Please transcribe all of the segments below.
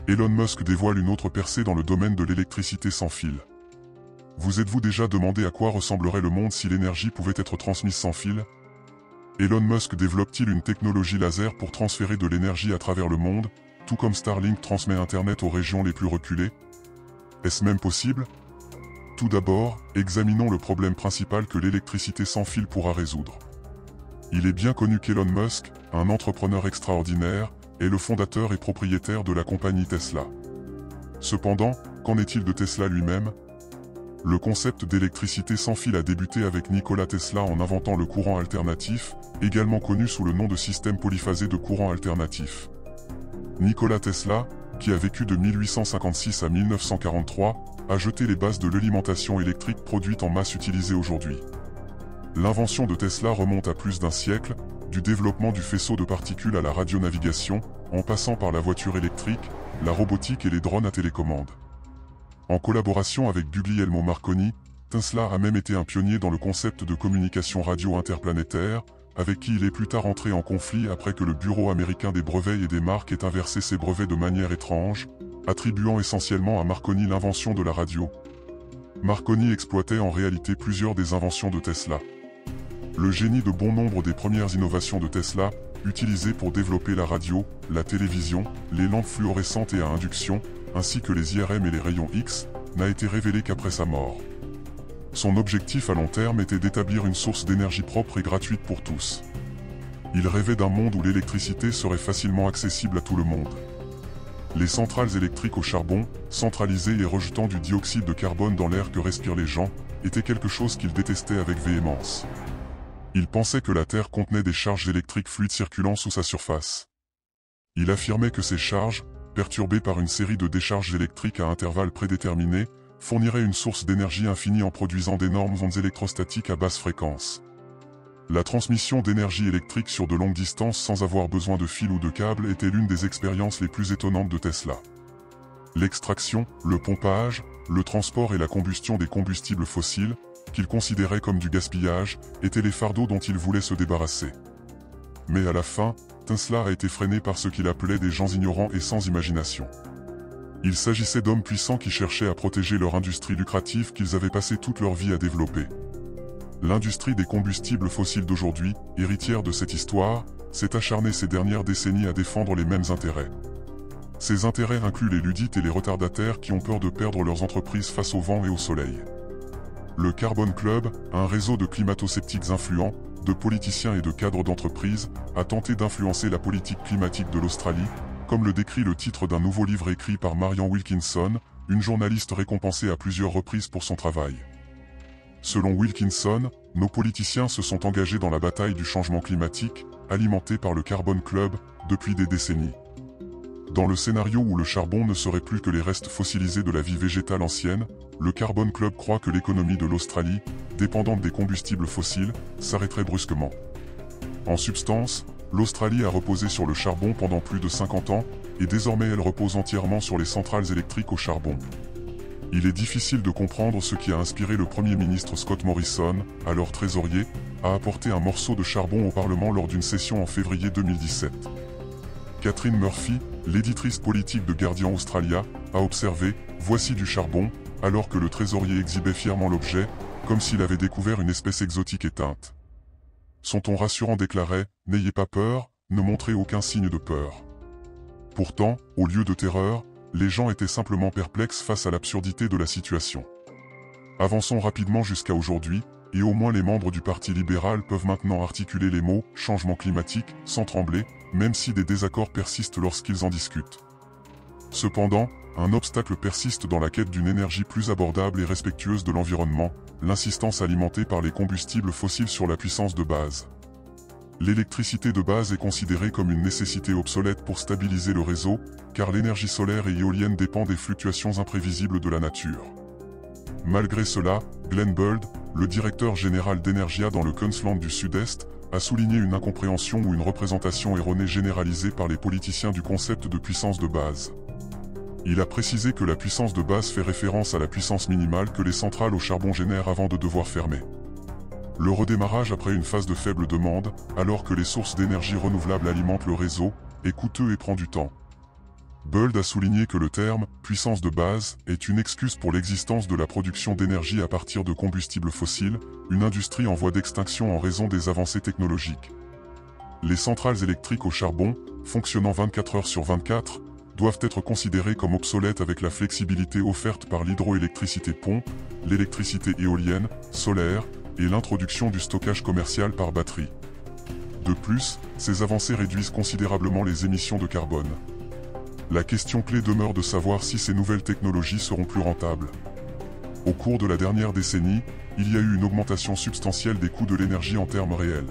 Elon Musk dévoile une autre percée dans le domaine de l'électricité sans fil. Vous êtes-vous déjà demandé à quoi ressemblerait le monde si l'énergie pouvait être transmise sans fil? Elon Musk développe-t-il une technologie laser pour transférer de l'énergie à travers le monde, tout comme Starlink transmet Internet aux régions les plus reculées? Est-ce même possible? Tout d'abord, examinons le problème principal que l'électricité sans fil pourra résoudre. Il est bien connu qu'Elon Musk, un entrepreneur extraordinaire, est le fondateur et propriétaire de la compagnie Tesla. Cependant, qu'en est-il de Tesla lui-même? Le concept d'électricité sans fil a débuté avec Nikola Tesla en inventant le courant alternatif, également connu sous le nom de système polyphasé de courant alternatif. Nikola Tesla, qui a vécu de 1856 à 1943, a jeté les bases de l'alimentation électrique produite en masse utilisée aujourd'hui. L'invention de Tesla remonte à plus d'un siècle, du développement du faisceau de particules à la radionavigation, en passant par la voiture électrique, la robotique et les drones à télécommande. En collaboration avec Guglielmo Marconi, Tesla a même été un pionnier dans le concept de communication radio interplanétaire, avec qui il est plus tard entré en conflit après que le Bureau américain des brevets et des marques ait inversé ses brevets de manière étrange, attribuant essentiellement à Marconi l'invention de la radio. Marconi exploitait en réalité plusieurs des inventions de Tesla. Le génie de bon nombre des premières innovations de Tesla, utilisées pour développer la radio, la télévision, les lampes fluorescentes et à induction, ainsi que les IRM et les rayons X, n'a été révélé qu'après sa mort. Son objectif à long terme était d'établir une source d'énergie propre et gratuite pour tous. Il rêvait d'un monde où l'électricité serait facilement accessible à tout le monde. Les centrales électriques au charbon, centralisées et rejetant du dioxyde de carbone dans l'air que respirent les gens, étaient quelque chose qu'il détestait avec véhémence. Il pensait que la Terre contenait des charges électriques fluides circulant sous sa surface. Il affirmait que ces charges, perturbées par une série de décharges électriques à intervalles prédéterminés, fourniraient une source d'énergie infinie en produisant d'énormes ondes électrostatiques à basse fréquence. La transmission d'énergie électrique sur de longues distances sans avoir besoin de fils ou de câbles était l'une des expériences les plus étonnantes de Tesla. L'extraction, le pompage, le transport et la combustion des combustibles fossiles, qu'il considérait comme du gaspillage, étaient les fardeaux dont il voulait se débarrasser. Mais à la fin, Tesla a été freiné par ce qu'il appelait des gens ignorants et sans imagination. Il s'agissait d'hommes puissants qui cherchaient à protéger leur industrie lucrative qu'ils avaient passé toute leur vie à développer. L'industrie des combustibles fossiles d'aujourd'hui, héritière de cette histoire, s'est acharnée ces dernières décennies à défendre les mêmes intérêts. Ces intérêts incluent les luddites et les retardataires qui ont peur de perdre leurs entreprises face au vent et au soleil. Le Carbone Club, un réseau de climato-sceptiques influents, de politiciens et de cadres d'entreprises, a tenté d'influencer la politique climatique de l'Australie, comme le décrit le titre d'un nouveau livre écrit par Marianne Wilkinson, une journaliste récompensée à plusieurs reprises pour son travail. Selon Wilkinson, nos politiciens se sont engagés dans la bataille du changement climatique, alimentée par le Carbone Club, depuis des décennies. Dans le scénario où le charbon ne serait plus que les restes fossilisés de la vie végétale ancienne, le Carbone Club croit que l'économie de l'Australie, dépendante des combustibles fossiles, s'arrêterait brusquement. En substance, l'Australie a reposé sur le charbon pendant plus de 50 ans, et désormais elle repose entièrement sur les centrales électriques au charbon. Il est difficile de comprendre ce qui a inspiré le Premier ministre Scott Morrison, alors trésorier, à apporter un morceau de charbon au Parlement lors d'une session en février 2017. Catherine Murphy, l'éditrice politique de Guardian Australia, a observé « Voici du charbon », alors que le trésorier exhibait fièrement l'objet, comme s'il avait découvert une espèce exotique éteinte. Son ton rassurant déclarait « N'ayez pas peur, ne montrez aucun signe de peur ». Pourtant, au lieu de terreur, les gens étaient simplement perplexes face à l'absurdité de la situation. Avançons rapidement jusqu'à aujourd'hui, et au moins les membres du Parti libéral peuvent maintenant articuler les mots « changement climatique » sans trembler, même si des désaccords persistent lorsqu'ils en discutent. Cependant, un obstacle persiste dans la quête d'une énergie plus abordable et respectueuse de l'environnement, l'insistance alimentée par les combustibles fossiles sur la puissance de base. L'électricité de base est considérée comme une nécessité obsolète pour stabiliser le réseau, car l'énergie solaire et éolienne dépend des fluctuations imprévisibles de la nature. Malgré cela, Glenn Buld, le directeur général d'Energia dans le Queensland du Sud-Est, a souligné une incompréhension ou une représentation erronée généralisée par les politiciens du concept de puissance de base. Il a précisé que la puissance de base fait référence à la puissance minimale que les centrales au charbon génèrent avant de devoir fermer. Le redémarrage après une phase de faible demande, alors que les sources d'énergie renouvelables alimentent le réseau, est coûteux et prend du temps. Böld a souligné que le terme « puissance de base » est une excuse pour l'existence de la production d'énergie à partir de combustibles fossiles, une industrie en voie d'extinction en raison des avancées technologiques. Les centrales électriques au charbon, fonctionnant 24 heures sur 24, doivent être considérées comme obsolètes avec la flexibilité offerte par l'hydroélectricité pompe, l'électricité éolienne, solaire et l'introduction du stockage commercial par batterie. De plus, ces avancées réduisent considérablement les émissions de carbone. La question clé demeure de savoir si ces nouvelles technologies seront plus rentables. Au cours de la dernière décennie, il y a eu une augmentation substantielle des coûts de l'énergie en termes réels.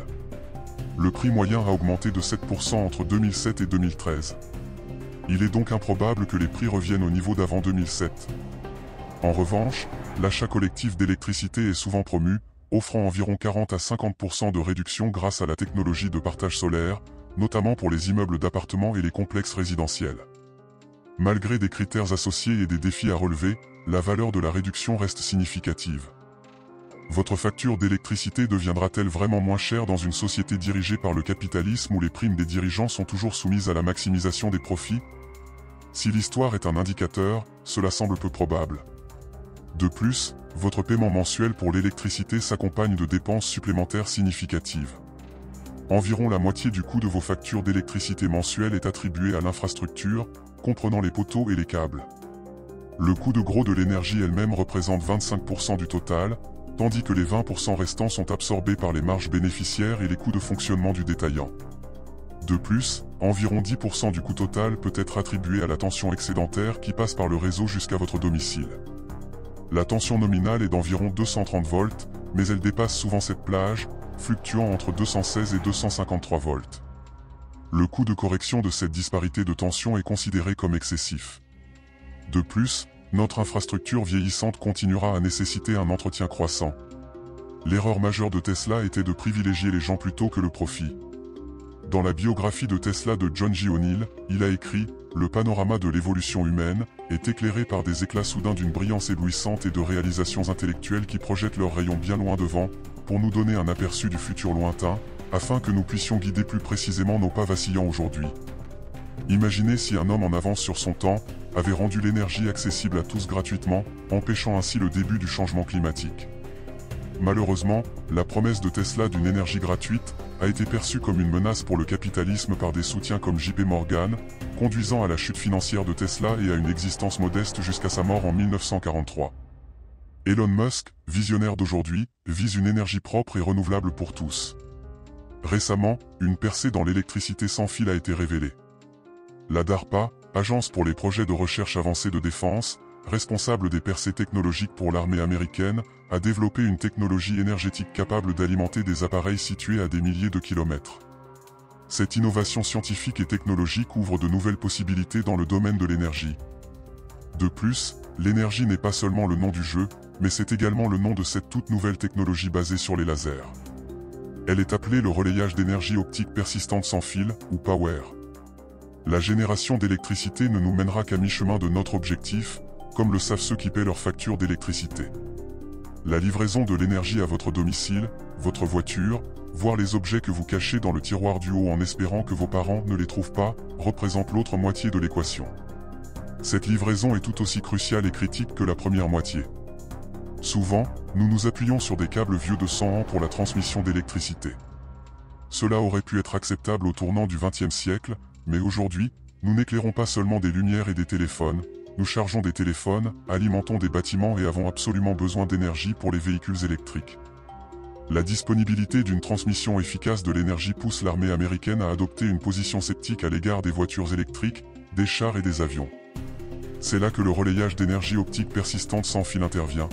Le prix moyen a augmenté de 7% entre 2007 et 2013. Il est donc improbable que les prix reviennent au niveau d'avant 2007. En revanche, l'achat collectif d'électricité est souvent promu, offrant environ 40 à 50% de réduction grâce à la technologie de partage solaire, notamment pour les immeubles d'appartements et les complexes résidentiels. Malgré des critères associés et des défis à relever, la valeur de la réduction reste significative. Votre facture d'électricité deviendra-t-elle vraiment moins chère dans une société dirigée par le capitalisme où les primes des dirigeants sont toujours soumises à la maximisation des profits? Si l'histoire est un indicateur, cela semble peu probable. De plus, votre paiement mensuel pour l'électricité s'accompagne de dépenses supplémentaires significatives. Environ la moitié du coût de vos factures d'électricité mensuelles est attribuée à l'infrastructure, comprenant les poteaux et les câbles. Le coût de gros de l'énergie elle-même représente 25% du total, tandis que les 20% restants sont absorbés par les marges bénéficiaires et les coûts de fonctionnement du détaillant. De plus, environ 10% du coût total peut être attribué à la tension excédentaire qui passe par le réseau jusqu'à votre domicile. La tension nominale est d'environ 230 volts, mais elle dépasse souvent cette plage, fluctuant entre 216 et 253 volts. Le coût de correction de cette disparité de tension est considéré comme excessif. De plus, notre infrastructure vieillissante continuera à nécessiter un entretien croissant. L'erreur majeure de Tesla était de privilégier les gens plutôt que le profit. Dans la biographie de Tesla de John J. O'Neill, il a écrit « Le panorama de l'évolution humaine est éclairé par des éclats soudains d'une brillance éblouissante et de réalisations intellectuelles qui projettent leurs rayons bien loin devant, pour nous donner un aperçu du futur lointain, afin que nous puissions guider plus précisément nos pas vacillants aujourd'hui. » Imaginez si un homme en avance sur son temps avait rendu l'énergie accessible à tous gratuitement, empêchant ainsi le début du changement climatique. Malheureusement, la promesse de Tesla d'une énergie gratuite a été perçue comme une menace pour le capitalisme par des soutiens comme JP Morgan, conduisant à la chute financière de Tesla et à une existence modeste jusqu'à sa mort en 1943. Elon Musk, visionnaire d'aujourd'hui, vise une énergie propre et renouvelable pour tous. Récemment, une percée dans l'électricité sans fil a été révélée. La DARPA, Agence pour les projets de recherche avancée de défense, responsable des percées technologiques pour l'armée américaine, a développé une technologie énergétique capable d'alimenter des appareils situés à des milliers de kilomètres. Cette innovation scientifique et technologique ouvre de nouvelles possibilités dans le domaine de l'énergie. De plus, l'énergie n'est pas seulement le nom du jeu, mais c'est également le nom de cette toute nouvelle technologie basée sur les lasers. Elle est appelée le relayage d'énergie optique persistante sans fil, ou Power. La génération d'électricité ne nous mènera qu'à mi-chemin de notre objectif, comme le savent ceux qui paient leur facture d'électricité. La livraison de l'énergie à votre domicile, votre voiture, voire les objets que vous cachez dans le tiroir du haut en espérant que vos parents ne les trouvent pas, représente l'autre moitié de l'équation. Cette livraison est tout aussi cruciale et critique que la première moitié. Souvent, nous nous appuyons sur des câbles vieux de 100 ans pour la transmission d'électricité. Cela aurait pu être acceptable au tournant du XXe siècle, mais aujourd'hui, nous n'éclairons pas seulement des lumières et des téléphones, nous chargeons des téléphones, alimentons des bâtiments et avons absolument besoin d'énergie pour les véhicules électriques. La disponibilité d'une transmission efficace de l'énergie pousse l'armée américaine à adopter une position sceptique à l'égard des voitures électriques, des chars et des avions. C'est là que le relayage d'énergie optique persistante sans fil intervient.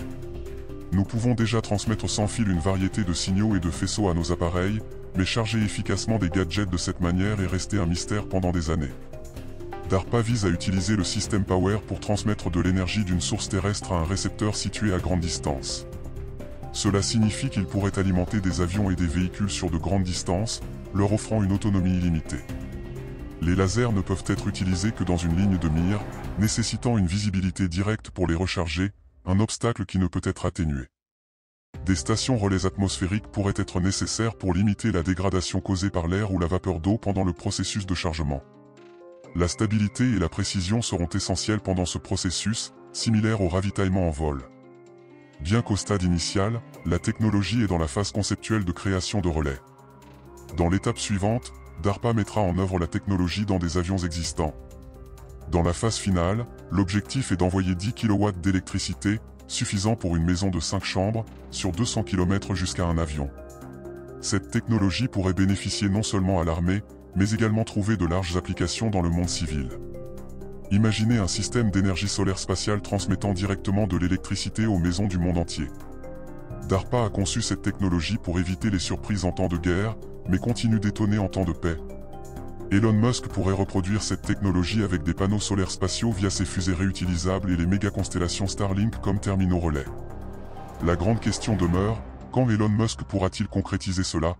Nous pouvons déjà transmettre sans fil une variété de signaux et de faisceaux à nos appareils, mais charger efficacement des gadgets de cette manière est resté un mystère pendant des années. DARPA vise à utiliser le système Power pour transmettre de l'énergie d'une source terrestre à un récepteur situé à grande distance. Cela signifie qu'il pourrait alimenter des avions et des véhicules sur de grandes distances, leur offrant une autonomie illimitée. Les lasers ne peuvent être utilisés que dans une ligne de mire, nécessitant une visibilité directe pour les recharger, un obstacle qui ne peut être atténué. Des stations relais atmosphériques pourraient être nécessaires pour limiter la dégradation causée par l'air ou la vapeur d'eau pendant le processus de chargement. La stabilité et la précision seront essentielles pendant ce processus, similaire au ravitaillement en vol. Bien qu'au stade initial, la technologie est dans la phase conceptuelle de création de relais. Dans l'étape suivante, DARPA mettra en œuvre la technologie dans des avions existants. Dans la phase finale, l'objectif est d'envoyer 10 kW d'électricité, suffisant pour une maison de 5 chambres, sur 200 km jusqu'à un avion. Cette technologie pourrait bénéficier non seulement à l'armée, mais également trouver de larges applications dans le monde civil. Imaginez un système d'énergie solaire spatiale transmettant directement de l'électricité aux maisons du monde entier. DARPA a conçu cette technologie pour éviter les surprises en temps de guerre, mais continue d'étonner en temps de paix. Elon Musk pourrait reproduire cette technologie avec des panneaux solaires spatiaux via ses fusées réutilisables et les méga-constellations Starlink comme terminaux relais. La grande question demeure, quand Elon Musk pourra-t-il concrétiser cela ?